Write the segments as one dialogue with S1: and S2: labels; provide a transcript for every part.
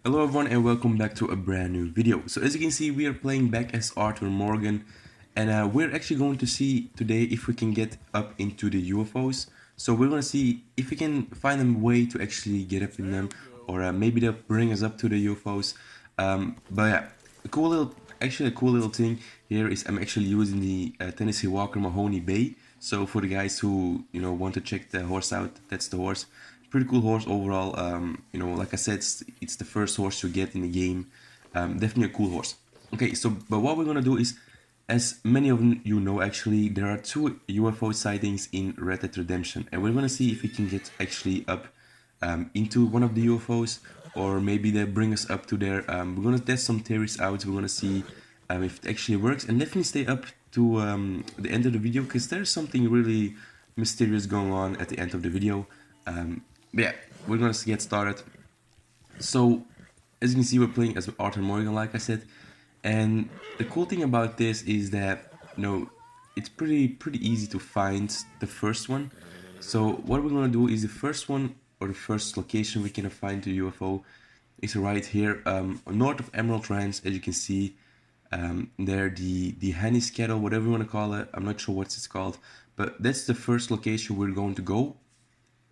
S1: Hello everyone and welcome back to a brand new video. So as you can see, we are playing back as Arthur Morgan, and we're actually going to see today if we can get up into the UFOs. So we're going to see if we can find a way to actually get up in them, or maybe they'll bring us up to the UFOs. But yeah, a cool little thing here is I'm actually using the Tennessee Walker Mahoney Bay. So for the guys who want to check the horse out, that's the horse. Pretty cool horse overall. Like I said, it's the first horse you get in the game. Definitely a cool horse. Okay, so but what we're gonna do is, as many of you know, actually there are two UFO sightings in Red Dead Redemption, and we're gonna see if we can get actually up into one of the UFOs, or maybe they bring us up to there. We're gonna test some theories out. We're gonna see if it actually works, and definitely stay up to the end of the video because there's something really mysterious going on at the end of the video. But yeah, we're gonna get started. So as you can see, we're playing as Arthur Morgan, like I said, and the cool thing about this is that it's pretty easy to find the first one. So what we're gonna do is the first one, or the first location we can find the UFO, is right here, north of Emerald Ranch. As you can see, there the Hanny's Kettle, whatever you want to call it. I'm not sure what it's called, but that's the first location we're going to go.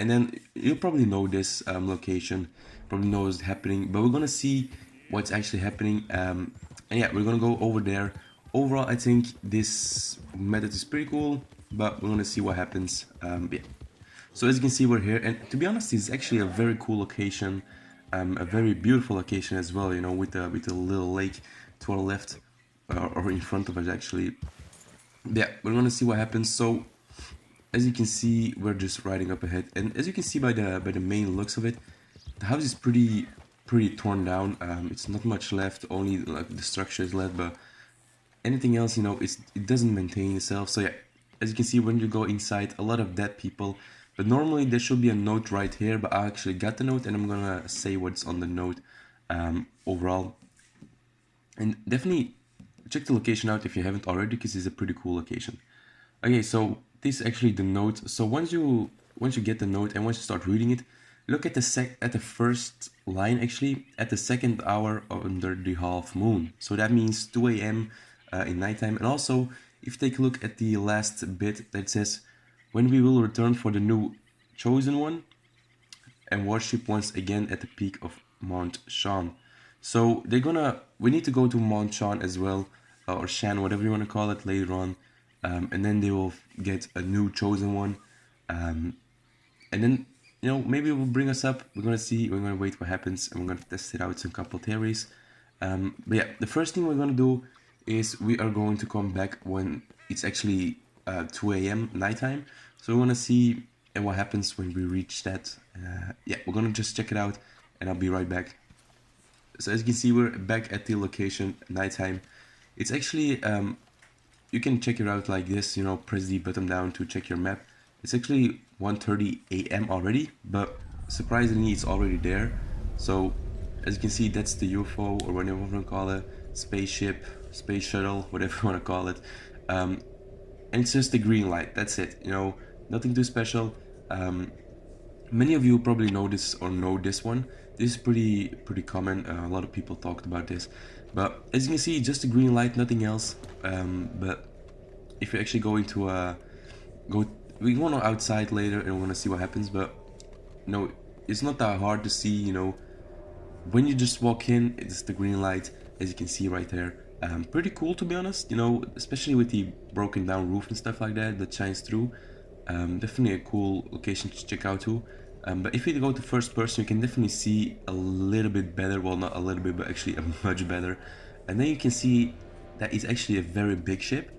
S1: And then you'll probably know this location, probably know what's happening, but we're gonna see what's actually happening. And yeah, we're gonna go over there. Overall, I think this method is pretty cool, but we're gonna see what happens. Yeah. So as you can see, we're here, and to be honest, it's actually a very cool location, a very beautiful location as well. With the little lake to our left, or in front of us actually. Yeah, we're gonna see what happens. So as you can see, we're just riding up ahead, and as you can see by the main looks of it, the house is pretty torn down. It's not much left, only like the structure is left, but anything else, it doesn't maintain itself. So yeah, as you can see, when you go inside, a lot of dead people. But normally there should be a note right here, but I actually got the note, and I'm gonna say what's on the note overall. And definitely check the location out if you haven't already, because it's a pretty cool location. Okay, so this is actually the note. So once you get the note and once you start reading it, look at the first line, actually at the second hour under the half moon. So that means 2 a.m. In nighttime. And also, if you take a look at the last bit that says, when we will return for the new chosen one and worship once again at the peak of Mount Shan. So we need to go to Mount Shan as well, or Shan, whatever you want to call it, later on. And then they will get a new chosen one, and then maybe it will bring us up. We're gonna see. We're gonna wait what happens, and we're gonna test it out some couple theories. But yeah, the first thing we're gonna do is we are going to come back when it's actually 2 a.m. nighttime. So we're gonna see and what happens when we reach that. Yeah, we're gonna just check it out, and I'll be right back. So as you can see, we're back at the location nighttime. It's actually you can check it out like this, press the button down to check your map. It's actually 1:30 a.m. already, but surprisingly it's already there. So as you can see, that's the UFO, or whatever you want to call it, spaceship, space shuttle, whatever you want to call it. And it's just a green light, that's it, nothing too special. Many of you probably know this or know this one. This is pretty common. A lot of people talked about this, but as you can see, just a green light, nothing else. But if you actually go into we want to outside later and we want to see what happens. But no, it's not that hard to see. When you just walk in, it's the green light, as you can see right there. Pretty cool, to be honest. Especially with the broken down roof and stuff like that shines through. Definitely a cool location to check out too. But if you go to first person, you can definitely see a little bit better. Well, not a little bit, but actually a much better. And then you can see that it's actually a very big ship.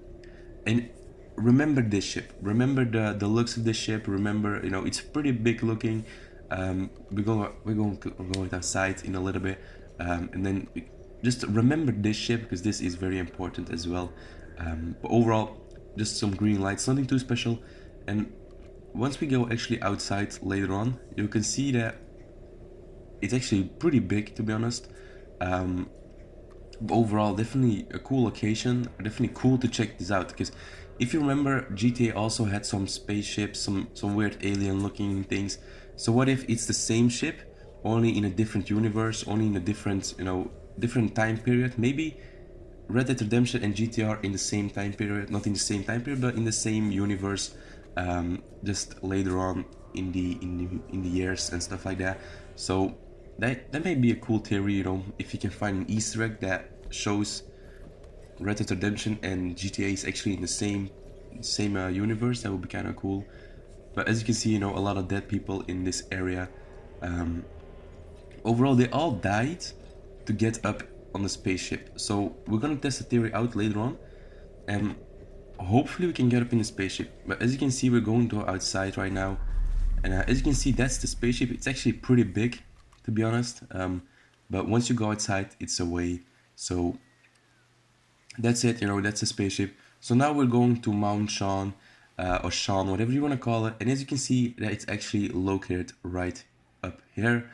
S1: And remember this ship. Remember the looks of this ship. Remember, it's pretty big looking. We're going outside in a little bit, and then just remember this ship, because this is very important as well. But overall, just some green lights, nothing too special. And once we go actually outside later on, you can see that it's actually pretty big, to be honest. But overall, definitely a cool location, definitely cool to check this out, because if you remember, GTA also had some spaceships, some weird alien looking things. So what if it's the same ship, only in a different universe, only in a different, different time period. Maybe Red Dead Redemption and GTR in the same time period, not in the same time period, but in the same universe, just later on in the years and stuff like that. So that may be a cool theory, if you can find an Easter egg that shows Red Dead Redemption and GTA is actually in the same universe. That would be kind of cool. But as you can see, a lot of dead people in this area. Overall, they all died to get up on the spaceship. So we're gonna test the theory out later on, and hopefully we can get up in the spaceship. But as you can see, we're going to outside right now, and as you can see, that's the spaceship. It's actually pretty big, to be honest. But once you go outside, it's away. So that's it, that's a spaceship. So now we're going to Mount Sean, or Sean, whatever you want to call it. And as you can see, that it's actually located right up here.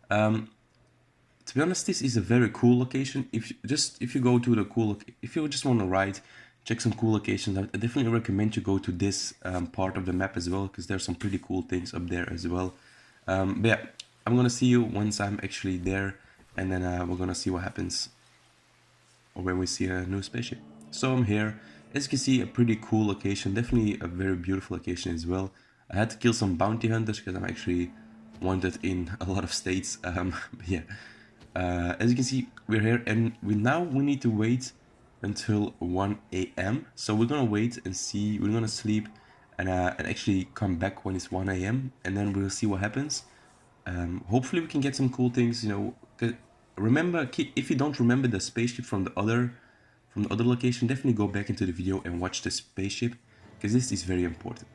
S1: To be honest, this is a very cool location. If you go to the if you just want to ride, check some cool locations out, I definitely recommend you go to this part of the map as well, because there's some pretty cool things up there as well. But yeah, I'm gonna see you once I'm actually there, and then we're gonna see what happens, or when we see a new spaceship. So I'm here. As you can see, a pretty cool location, definitely a very beautiful location as well. I had to kill some bounty hunters because I'm actually wanted in a lot of states. Yeah. As you can see, we're here, and we need to wait until 1 a.m. So we're gonna wait and see. We're gonna sleep and actually come back when it's 1 a.m. and then we'll see what happens. Hopefully we can get some cool things. Remember, if you don't remember the spaceship from the other location, definitely go back into the video and watch the spaceship, because this is very important.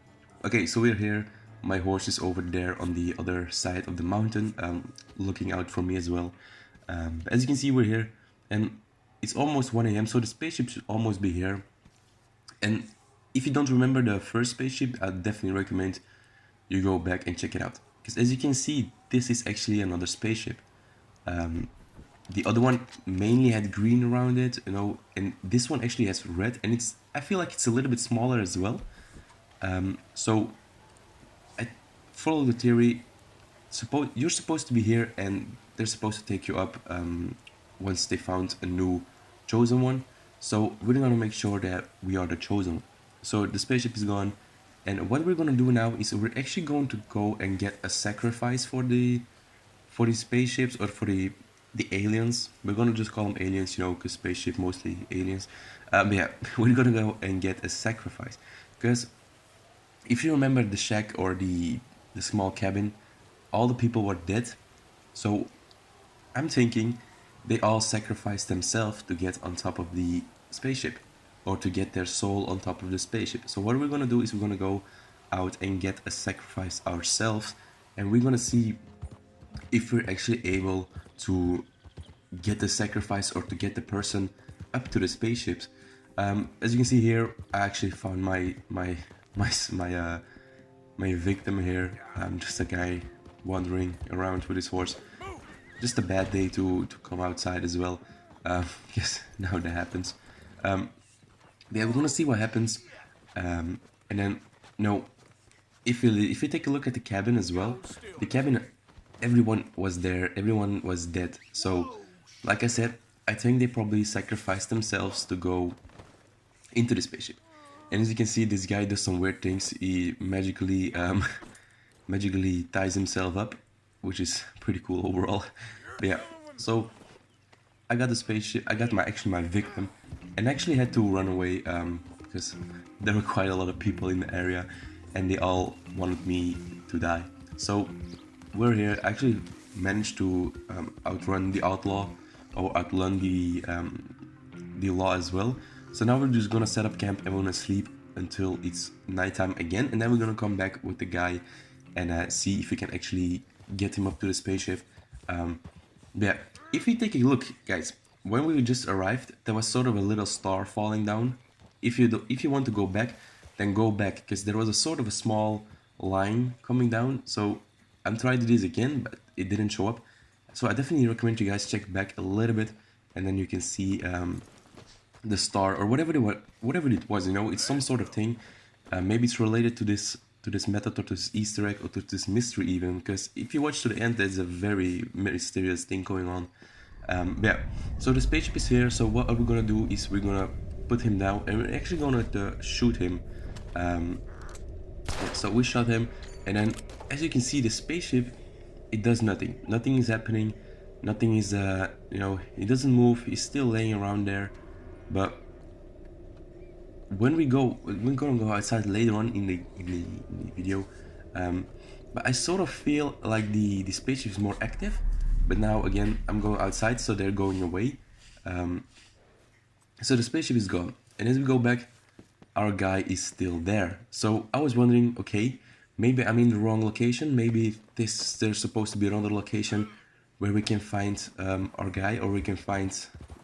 S1: Okay, so we're here. My horse is over there on the other side of the mountain, looking out for me as well. As you can see, we're here, and it's almost 1 a.m. so the spaceship should almost be here. And if you don't remember the first spaceship, I definitely recommend you go back and check it out, because as you can see, this is actually another spaceship. The other one mainly had green around it, and this one actually has red, and I feel like it's a little bit smaller as well. So I follow the theory. You're supposed to be here, and they're supposed to take you up once they found a new chosen one. So we're gonna make sure that we are the chosen one. So the spaceship is gone, and what we're gonna do now is we're actually going to go and get a sacrifice for the spaceships, or for the aliens. We're gonna just call them aliens, because spaceship mostly aliens. But yeah, we're gonna go and get a sacrifice, because if you remember the shack, or the small cabin, all the people were dead. So I'm thinking they all sacrificed themselves to get on top of the spaceship, or to get their soul on top of the spaceship. So what we're gonna do is we're gonna go out and get a sacrifice ourselves, and we're gonna see if we're actually able to get the sacrifice, or to get the person up to the spaceships. As you can see here, I actually found my victim here. Just a guy wandering around with his horse. Just a bad day to come outside as well. Yes, now that happens. Yeah, we're gonna see what happens, and then if you take a look at the cabin as well, the cabin, everyone was there, everyone was dead. So like I said, I think they probably sacrificed themselves to go into the spaceship. And as you can see, this guy does some weird things. He magically ties himself up, which is pretty cool overall. But yeah, so I got the spaceship, I got my victim, and actually had to run away because there were quite a lot of people in the area, and they all wanted me to die. So we're here. I actually managed to outrun the outlaw, or outrun the law as well. So now we're just gonna set up camp, and we're gonna sleep until it's nighttime again, and then we're gonna come back with the guy and see if we can actually get him up to the spaceship. Yeah, if you take a look, guys, when we just arrived, there was sort of a little star falling down. If you want to go back, then go back, because there was a sort of a small line coming down. So I'm trying to do this again, but it didn't show up. So I definitely recommend you guys check back a little bit, and then you can see the star, or whatever it was. It's some sort of thing. Maybe it's related to this to this method or to this Easter egg or to this mystery even, because if you watch to the end, there's a very mysterious thing going on. Yeah, so the spaceship is here. So what are we gonna do is we're gonna put him down and we're actually gonna shoot him. Yeah, so we shot him, and then as you can see, the spaceship, it does nothing. Nothing is happening. Nothing is you know, he doesn't move. He's still laying around there. But when we're gonna go outside later on in the video. But I sort of feel like the spaceship is more active. But now again, I'm going outside, so they're going away. So the spaceship is gone, and as we go back, our guy is still there. So I was wondering, okay, maybe I'm in the wrong location. Maybe there's supposed to be another location where we can find our guy, or we can find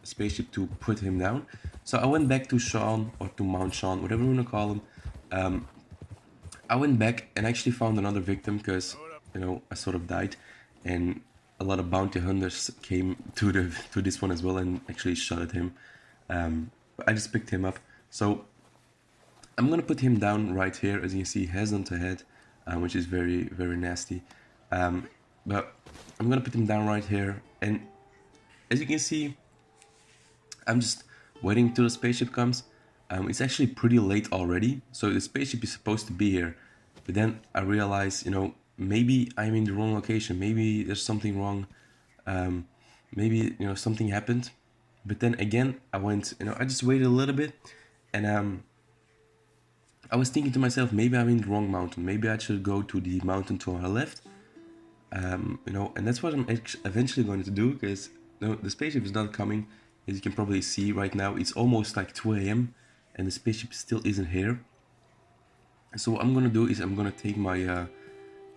S1: a spaceship to put him down. So I went back to Sean, or to Mount Sean, whatever you want to call him. I went back and actually found another victim because, you know, I sort of died, and a lot of bounty hunters came to this one as well and actually shot at him. But I just picked him up. So I'm gonna put him down right here. As you can see, he has on the head, which is very, very nasty. But I'm gonna put him down right here, and as you can see, I'm just waiting till the spaceship comes. It's actually pretty late already, so the spaceship is supposed to be here. But then I realized, you know, maybe I'm in the wrong location. Maybe there's something wrong. Maybe, you know, something happened. But then again, I went, you know, I just waited a little bit, and I was thinking to myself, maybe I'm in the wrong mountain. Maybe I should go to the mountain to our left. You know, and that's what I'm eventually going to do, because, you know, the spaceship is not coming. As you can probably see right now, it's almost like 2 a.m. and the spaceship still isn't here. So what I'm gonna do is I'm gonna take my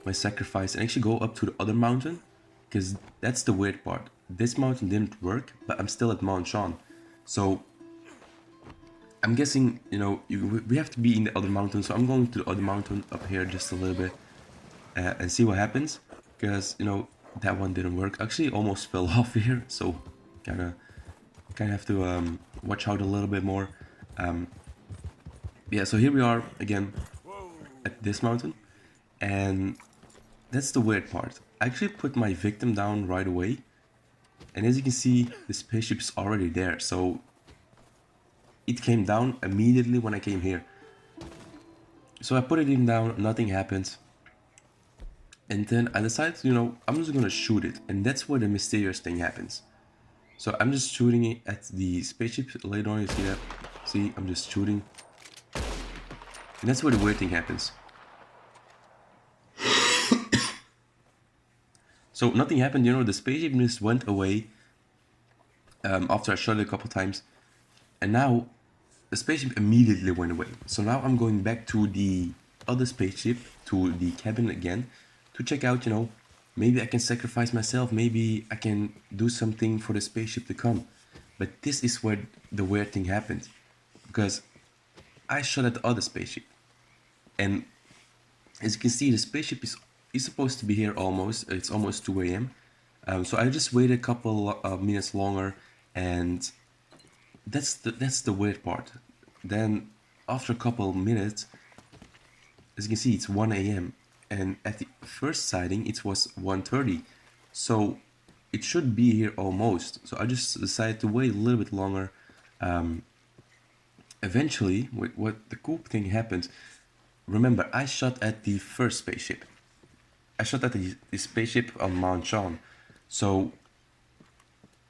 S1: my sacrifice and actually go up to the other mountain, because that's the weird part. This mountain didn't work, but I'm still at Mount Sean. So I'm guessing, you know, we have to be in the other mountain. So I'm going to the other mountain up here just a little bit and see what happens, because, you know, that one didn't work. Actually, almost fell off here, so kind of have to watch out a little bit more. Yeah, so here we are again at this mountain, and that's the weird part. I actually put my victim down right away, and as you can see, the spaceship's already there. So it came down immediately when I came here. So I put it in down, nothing happened. And then I decided, you know, I'm just gonna shoot it, and that's where the mysterious thing happens. So I'm just shooting it at the spaceship. Later on, you see that. See, I'm just shooting. And that's where the weird thing happens. So nothing happened, you know, the spaceship just went away after I shot it a couple times. And now the spaceship immediately went away. So now I'm going back to the other spaceship, to the cabin again, to check out, you know, maybe I can sacrifice myself, maybe I can do something for the spaceship to come. But this is where the weird thing happened, because I shot at the other spaceship, and as you can see, the spaceship is supposed to be here almost. It's almost 2 a.m. So I just waited a couple of minutes longer, and that's the weird part. Then after a couple of minutes, as you can see, it's 1 a.m. and at the first sighting it was 1:30, so it should be here almost. So I just decided to wait a little bit longer. Eventually, what the cool thing happened. Remember, I shot at the first spaceship. I shot at the spaceship on Mount Sean. So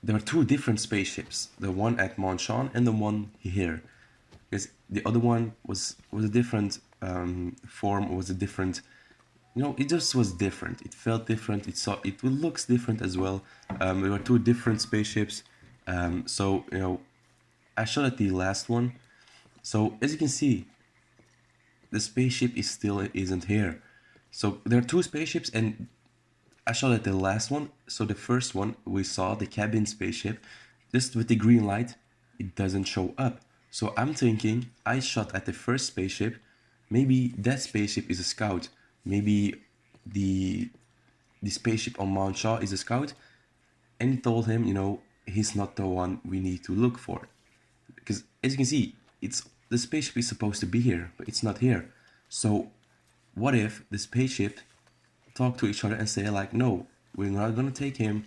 S1: there are two different spaceships, the one at Mount Sean and the one here. Because the other one was a different form, was a different, you know, it just was different. It felt different. It looks different as well. There were two different spaceships. So, you know, I shot at the last one. So as you can see, the spaceship isn't here. So there are two spaceships, and I shot at the last one. So the first one we saw, the cabin spaceship, just with the green light, it doesn't show up. So I'm thinking I shot at the first spaceship. Maybe that spaceship is a scout. Maybe the spaceship on Mount Shaw is a scout, and he told him, you know, he's not the one we need to look for. Because as you can see, the spaceship is supposed to be here, but it's not here. So what if the spaceship talk to each other and say like, no, we're not gonna take him,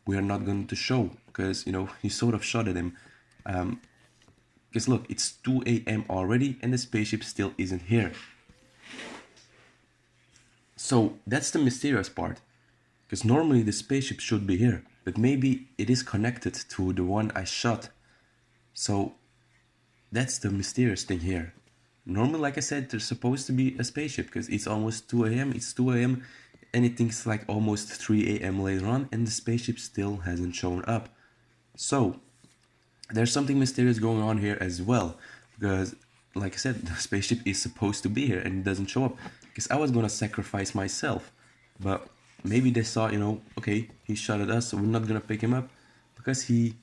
S1: we are not going to show, because you know he sort of shot at him. Because look, it's 2 a.m. already and the spaceship still isn't here. So that's the mysterious part, because normally the spaceship should be here, but maybe it is connected to the one I shot. So that's the mysterious thing here. Normally, like I said, there's supposed to be a spaceship because it's almost 2 a.m. It's 2 a.m. and it thinks like almost 3 a.m. later on, and the spaceship still hasn't shown up. So there's something mysterious going on here as well, because like I said, the spaceship is supposed to be here and it doesn't show up. Because I was gonna sacrifice myself, but maybe they saw, you know, okay, he shot at us, so we're not gonna pick him up because he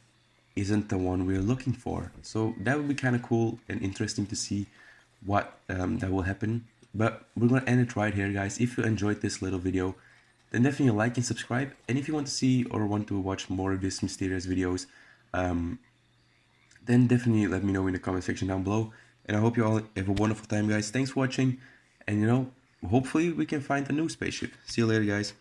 S1: isn't the one we're looking for. So that would be kind of cool and interesting to see what that will happen. But we're gonna end it right here, guys. If you enjoyed this little video, then definitely like and subscribe. And if you want to see or want to watch more of these mysterious videos, then definitely let me know in the comment section down below. And I hope you all have a wonderful time, guys. Thanks for watching, and you know, hopefully we can find a new spaceship. See you later, guys.